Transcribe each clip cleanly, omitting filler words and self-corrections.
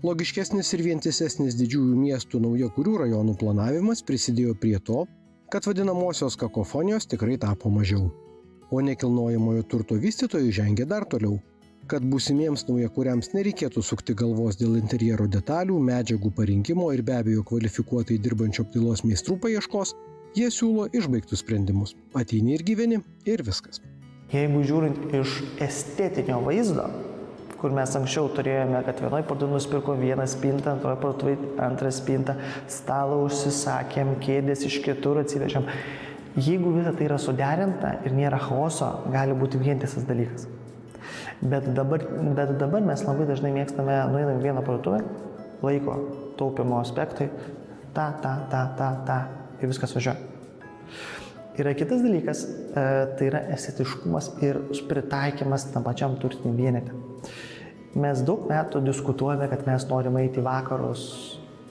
Logiškesnis ir vientisesnis didžiųjų miestų naujakurių rajonų planavimas prisidėjo prie to, kad vadinamosios kakofonijos tikrai tapo mažiau. O nekilnojamojo turto vystytojai žengė dar toliau, kad būsimiems naujakuriams nereikėtų sukti galvos dėl interjero detalių, medžiagų parinkimo ir be abejo kvalifikuotai dirbančio apdailos meistrų paieškos, jie siūlo išbaigtus sprendimus. Ateini ir gyveni ir viskas. Jeigu žiūrint iš estetinio vaizdo, kur mes anksčiau turėjome, kad vienoj parduotuvėj nusipirko vieną spintą, antroje parduotuvėj antrą spintą, stalą užsisakėm, kėdės iš kitur atsivežėm. Jeigu visa tai yra suderinta ir nėra chaoso, gali būti vientisas dalykas. Bet dabar mes labai dažnai mėgstame, nueinam vieną parduotuvę, laiko taupimo aspektai, ir viskas važiuoja. Yra kitas dalykas, tai yra estetiškumas ir pritaikymas tam pačiam turtiniam vienete. Mes daug metų diskutuojame, kad mes norime eiti į vakarus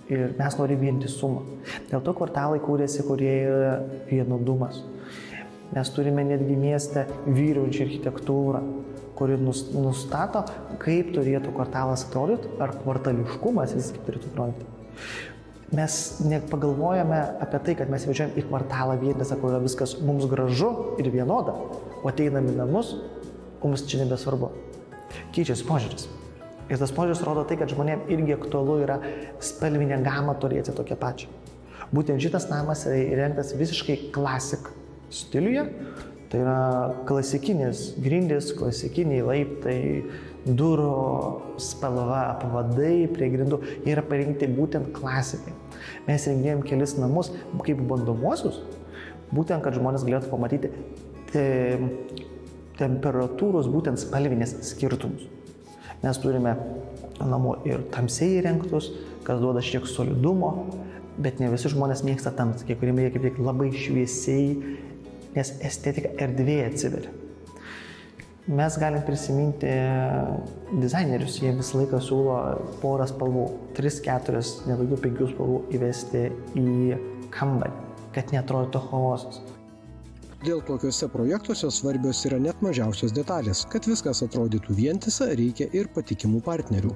ir mes norime vientisumą. Dėl to kvartalai kūrėsi, kurie yra vienodumas. Mes turime netgi mieste vyraujančią architektūrą, kuri nustato, kaip turėtų kvartalas atrodyti, ar kvartališkumas jis kaip turėtų atrodyti. Mes nepagalvojame apie tai, kad mes vežiam į kvartalą vientisą, kur yra viskas mums gražu ir vienoda, o ateinam į namus, mums čia nebesvarbu. Keičiasi požiūris. Ir tas požiūris rodo tai, kad žmonėms irgi aktualu yra spalvinę gamą turėti tokią pačią. Būtent šitas namas yra įrengtas visiškai klasik stiliuje. Tai yra klasikinis grindys, klasikiniai laiptai, durų spalva, apvadai prie grindų. Jie yra parinkti būtent klasikai. Mes rengėm kelis namus kaip bandomuosius, būtent, kad žmonės galėtų pamatyti temperatūros, būtent spalvinės skirtumus. Mes turime namų ir tamsiai įrengtus, kas duoda šiek solidumo, bet ne visi žmonės mėgsta tamsą, kai kurie mėgsta kaip tik labai šviesiai, nes estetika erdvėje atsiveria. Mes galim prisiminti dizainerius, jie visą laiką siūlo porą spalvų, 3-4, nedaugiau 5 spalvų įvesti į kambarį, kad neatrodytų chaosas. Dėl tokiuose projektuose svarbios yra net mažiausios detalės. Kad viskas atrodytų vientisa, reikia ir patikimų partnerių.